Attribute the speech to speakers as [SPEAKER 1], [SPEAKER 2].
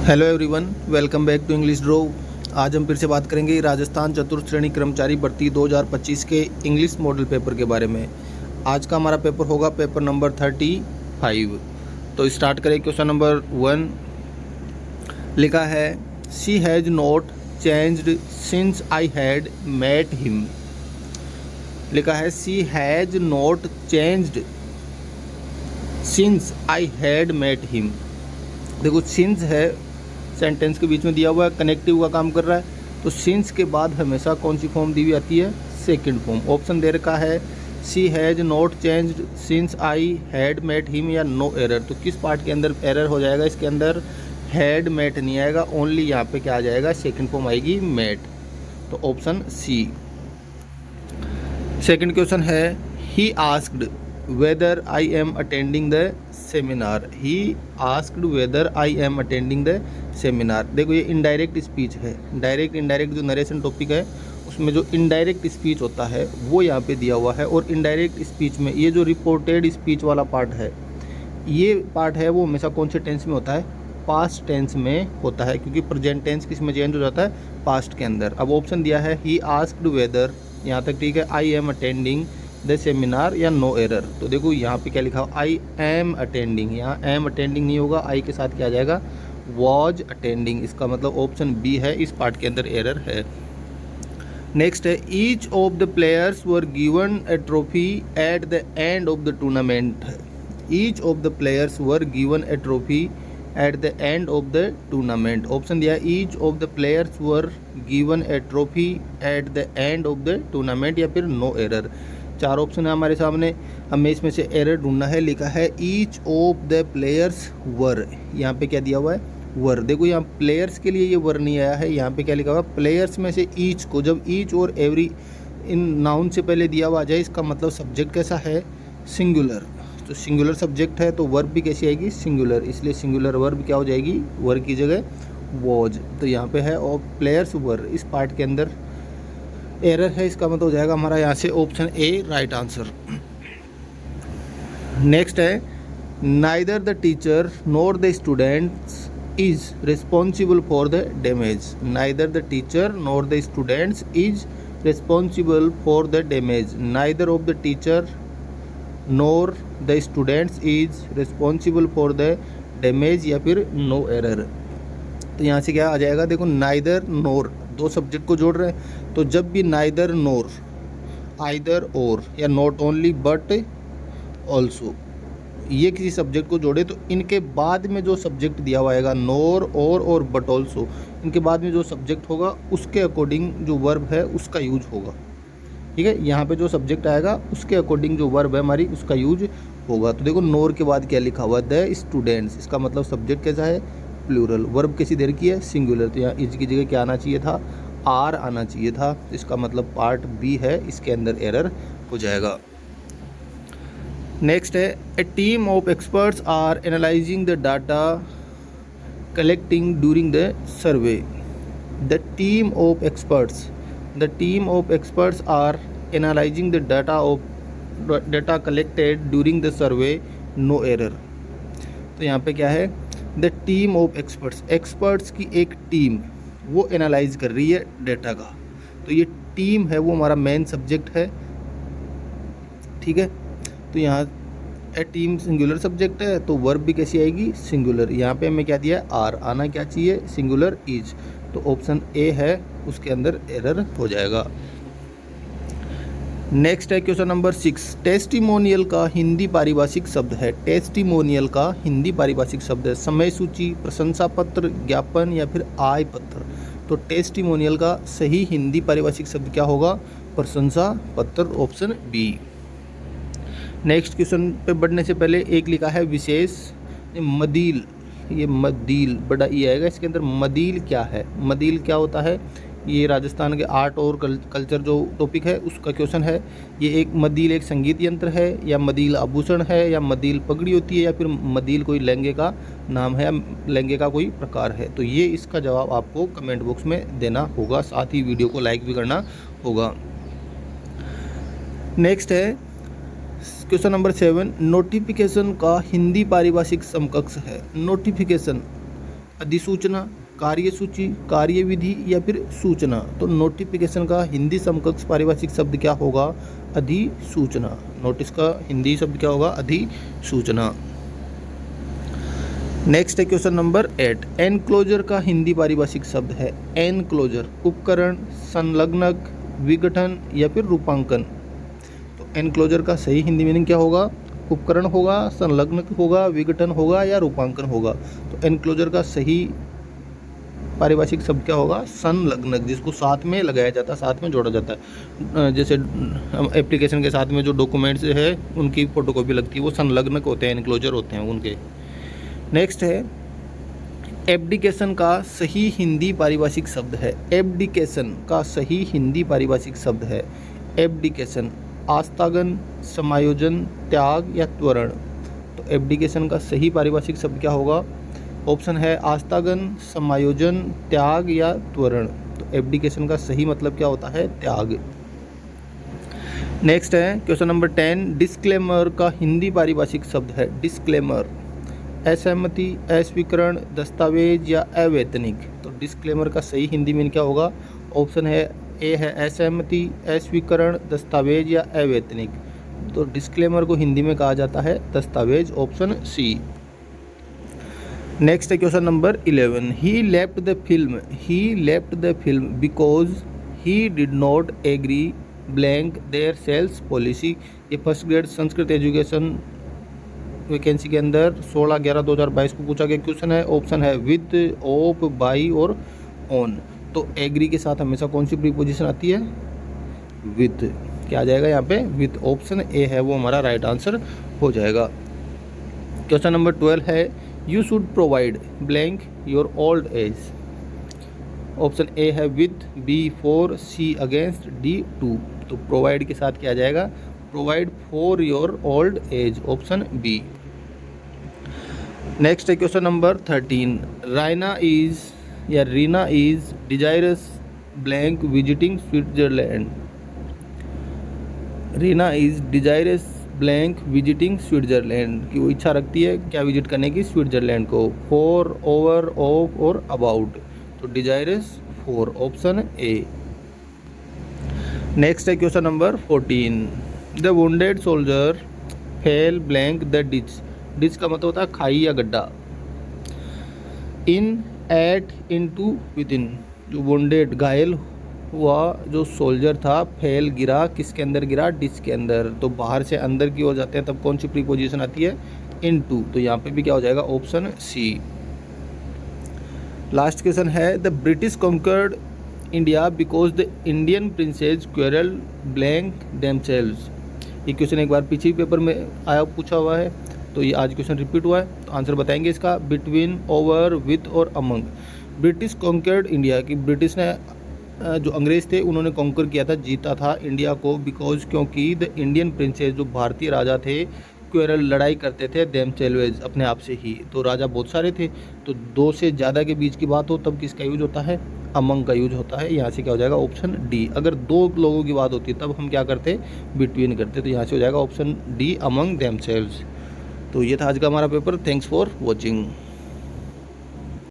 [SPEAKER 1] Hello everyone, welcome back to English ड्रो। आज हम फिर से बात करेंगे राजस्थान चतुर्थ श्रेणी कर्मचारी भर्ती 2025 के इंग्लिश मॉडल पेपर के बारे में। आज का हमारा पेपर होगा पेपर नंबर 35। तो स्टार्ट करें। क्वेश्चन नंबर 1 लिखा है, she has not changed since I had met him. लिखा है she has not changed since I had met him. देखो सिंस है, सेंटेंस के बीच में दिया हुआ है, कनेक्टिव का काम कर रहा है। तो सिंस के बाद हमेशा कौन सी फॉर्म दी हुई आती है? Second form. ऑप्शन दे रखा है she has not changed since I had met him या नो एरर। तो किस पार्ट के अंदर एरर हो जाएगा? इसके अंदर हैड मेट नहीं आएगा, ओनली यहाँ पे क्या आ जाएगा? सेकंड फॉर्म आएगी मेट। तो ऑप्शन सी। सेकंड क्वेश्चन है, he asked whether I am attending the seminar. He asked whether I am attending the seminar. देखो ये इनडायरेक्ट स्पीच है। डायरेक्ट इनडायरेक्ट जो नरेशन टॉपिक है उसमें जो इनडायरेक्ट स्पीच होता है वो यहाँ पे दिया हुआ है। और इनडायरेक्ट स्पीच में ये जो रिपोर्टेड स्पीच वाला पार्ट है, ये पार्ट है वो हमेशा कौन से टेंस में होता है? पास्ट टेंस में होता है, क्योंकि प्रेजेंट टेंस किस में चेंज हो जाता है? पास्ट के अंदर। अब ऑप्शन दिया है ही आस्क्ड वेदर, यहाँ तक ठीक है, I am attending the seminar या नो एरर। तो देखो यहाँ पे क्या लिखा हो? I am attending. यहाँ एम अटेंडिंग नहीं होगा, आई के साथ क्या आ जाएगा? Was attending. इसका मतलब ऑप्शन बी है, इस पार्ट के अंदर एरर है। नेक्स्ट है, each of the players were given a trophy at the end of the tournament. Each of the players were given a trophy at the end of the tournament. Option दिया each of the players were given a trophy at the end of the tournament या फिर no error. चार option है हमारे सामने, हमें इसमें से एरर ढूंढना है। लिखा है ईच ऑफ द प्लेयर्स वर, यहाँ पे क्या दिया हुआ है? वर। देखो यहाँ प्लेयर्स के लिए ये वर नहीं आया है, यहाँ पे क्या लिखा हुआ? प्लेयर्स में से ईच को, जब ईच और एवरी इन नाउन से पहले दिया हुआ आ जाए, इसका मतलब सब्जेक्ट कैसा है? सिंगुलर। तो सिंगुलर सब्जेक्ट है तो वर्ब भी कैसी आएगी? सिंगुलर। इसलिए सिंगुलर वर्ब क्या हो जाएगी? वर की जगह वॉज। तो यहाँ पे है और प्लेयर्स वर, इस पार्ट के अंदर एरर है। इसका मतलब हो जाएगा हमारा यहाँ से option A right answer. Next है, neither the teacher nor the students is responsible for the damage. Neither the teacher nor the students is responsible for the damage. Neither of the teacher nor the students is responsible for the damage या फिर no error. तो यहाँ से क्या आ जाएगा? देखो neither नोर, दो सब्जेक्ट को जोड़ रहे हैं, तो जब भी नाइदर नोर, आइदर और या नॉट ओनली बट ऑल्सो, ये किसी सब्जेक्ट को जोड़े तो इनके बाद में जो सब्जेक्ट दिया हुआ आएगा, नोर और बट ऑल्सो, इनके बाद में जो सब्जेक्ट होगा उसके अकॉर्डिंग जो वर्ब है उसका यूज होगा। ठीक है, यहाँ पे जो सब्जेक्ट आएगा उसके अकॉर्डिंग जो वर्ब है हमारी उसका यूज होगा। तो देखो नोर के बाद क्या लिखा हुआ? The students. इसका मतलब सब्जेक्ट कैसा है? प्लूरल। वर्ब कैसी देर की है? सिंगुलर। तो यहाँ इज की जगह क्या आना चाहिए था? आर आना चाहिए था। इसका मतलब पार्ट बी है, इसके अंदर एरर हो जाएगा। नेक्स्ट है, a team of experts are analysing the data collecting during the survey. The team of experts are analysing the data collected during the survey, no error. तो यहाँ पे क्या है? द टीम ऑफ एक्सपर्ट्स की एक team वो analyse कर रही है डेटा का। तो ये टीम है वो हमारा मेन सब्जेक्ट है। ठीक है, तो यहाँ ए टीम सिंगुलर सब्जेक्ट है तो वर्ब भी कैसी आएगी? सिंगुलर। यहाँ पे हमें क्या दिया है? आर। आना क्या चाहिए? Singular is. तो ऑप्शन ए है, उसके अंदर एरर हो जाएगा। नेक्स्ट है क्वेश्चन नंबर 6। टेस्टिमोनियल का हिंदी पारिभाषिक शब्द है। टेस्टिमोनियल का हिंदी पारिभाषिक शब्द है समय सूची, प्रशंसा पत्र, ज्ञापन या फिर आय पत्र। तो टेस्टिमोनियल का सही हिंदी पारिभाषिक शब्द क्या होगा? प्रशंसा पत्र, ऑप्शन बी। नेक्स्ट क्वेश्चन पे बढ़ने से पहले एक लिखा है विशेष मदील। ये मदील बड़ा ई आएगा, इसके अंदर मदील क्या है? मदील क्या होता है? ये राजस्थान के आर्ट और कल्चर जो टॉपिक है उसका क्वेश्चन है। ये एक मदील एक संगीत यंत्र है, या मदील आभूषण है, या मदील पगड़ी होती है, या फिर मदील कोई लहंगे का नाम है, या लहंगे का कोई प्रकार है। तो ये इसका जवाब आपको कमेंट बॉक्स में देना होगा, साथ ही वीडियो को लाइक भी करना होगा। नेक्स्ट है क्वेश्चन नंबर 7। नोटिफिकेशन का हिंदी पारिभाषिक समकक्ष है। नोटिफिकेशन अधिसूचना, कार्यसूची, कार्यविधि या फिर सूचना। तो नोटिफिकेशन का हिंदी समकक्ष पारिभाषिक शब्द क्या होगा? अधिसूचना। नोटिस का हिंदी शब्द क्या होगा? अधिसूचना। नेक्स्ट है क्वेश्चन नंबर 8। एनक्लोजर का हिंदी पारिभाषिक शब्द है एनक्लोजर, उपकरण, संलग्नक, विघटन या फिर रूपांकन। तो एनक्लोजर का सही हिंदी मीनिंग क्या होगा? उपकरण होगा, संलग्नक होगा, विघटन होगा या रूपांकन होगा। तो एनक्लोजर का सही पारिभाषिक शब्द क्या होगा? संलग्नक, जिसको साथ में लगाया जाता है, साथ में जोड़ा जाता है। जैसे एप्लीकेशन के साथ में जो डॉक्यूमेंट्स है उनकी फोटोकॉपी लगती है, वो संलग्नक होते हैं, एनक्लोजर होते हैं उनके। नेक्स्ट है एब्डिकेशन का सही हिंदी पारिभाषिक शब्द है एब्डिकेशन का सही हिंदी पारिभाषिक शब्द है एब्डिकेशन, आस्थागन, समायोजन, त्याग या त्वरण। तो एब्डिकेशन का सही पारिभाषिक शब्द क्या होगा? ऑप्शन है आस्थागन, समायोजन, त्याग या त्वरण। तो एब्डिकेशन का सही मतलब क्या होता है? त्याग। नेक्स्ट है क्वेश्चन नंबर 10। डिस्क्लेमर का हिंदी पारिभाषिक शब्द है डिस्क्लेमर, असहमति, अस्वीकरण, दस्तावेज या अवैतनिक। तो डिस्क्लेमर का सही हिंदी मीनिंग क्या होगा? ऑप्शन है ए है असहमति, अस्वीकरण, दस्तावेज या अवैतनिक। तो डिस्क्लेमर को हिंदी में कहा जाता है दस्तावेज, ऑप्शन सी। नेक्स्ट है question number 11। He left the film because he did not agree blank their sales policy. ये first grade Sanskrit education vacancy के अंदर 16/11/2022 को पूछा गया क्वेश्चन है। ऑप्शन है विद, ऑफ, बाई और ऑन। तो एग्री के साथ हमेशा कौन सी प्रीपोजिशन आती है? विद। क्या आ जाएगा यहाँ पे? विद। ऑप्शन ए है वो हमारा राइट आंसर हो जाएगा। क्वेश्चन नंबर 12 है you should provide blank your old age. Option A है with, B for, C against, D to. तो प्रोवाइड के साथ क्या आ जाएगा? Provide for your old age, option B. Next है question number 13। Reena is desirous blank visiting Switzerland. Reena is desirous blank visiting Switzerland, की वो इच्छा रखती है क्या विजिट करने की? स्विट्जरलैंड को। फॉर, ओवर, ऑफ और अबाउट। तो desirous for, option A. Next है question number 14। The wounded soldier fell blank the ditch. Ditch का मतलब होता है खाई या गड्ढा। In, at, into, within. जो वुंडेड घायल हुआ जो सोल्जर था, फेल गिरा, किसके अंदर गिरा? डिच के अंदर। तो बाहर से अंदर की ओर जाते हैं तब कौन सी प्रीपोजिशन आती है? इनटू। तो यहाँ पे भी क्या हो जाएगा? Option C. लास्ट क्वेश्चन है the British conquered India because the Indian princes quarrel blank themselves. ये क्वेश्चन एक बार पीछे पेपर में आया पूछा हुआ है, तो ये आज क्वेश्चन रिपीट हुआ है। तो आंसर बताएंगे इसका बिटवीन, ओवर, विथ और अमंग। ब्रिटिश कॉन्कर्ड इंडिया की ब्रिटिश ने जो अंग्रेज थे उन्होंने कॉन्कर किया था, जीता था इंडिया को, बिकॉज क्योंकि द इंडियन प्रिंसेस जो भारतीय राजा थे क्वेरल लड़ाई करते थे देमसेल्व्स अपने आप से ही। तो राजा बहुत सारे थे, तो दो से ज़्यादा के बीच की बात हो तब किसका यूज होता है? अमंग का यूज होता है। यहाँ से क्या हो जाएगा? Option D. अगर दो लोगों की बात होती है तब हम क्या करते? बिटवीन करते। तो यहाँ से हो जाएगा ऑप्शन डी, अमंग देमसेल्व्स। तो ये था आज का हमारा पेपर। Thanks for watching.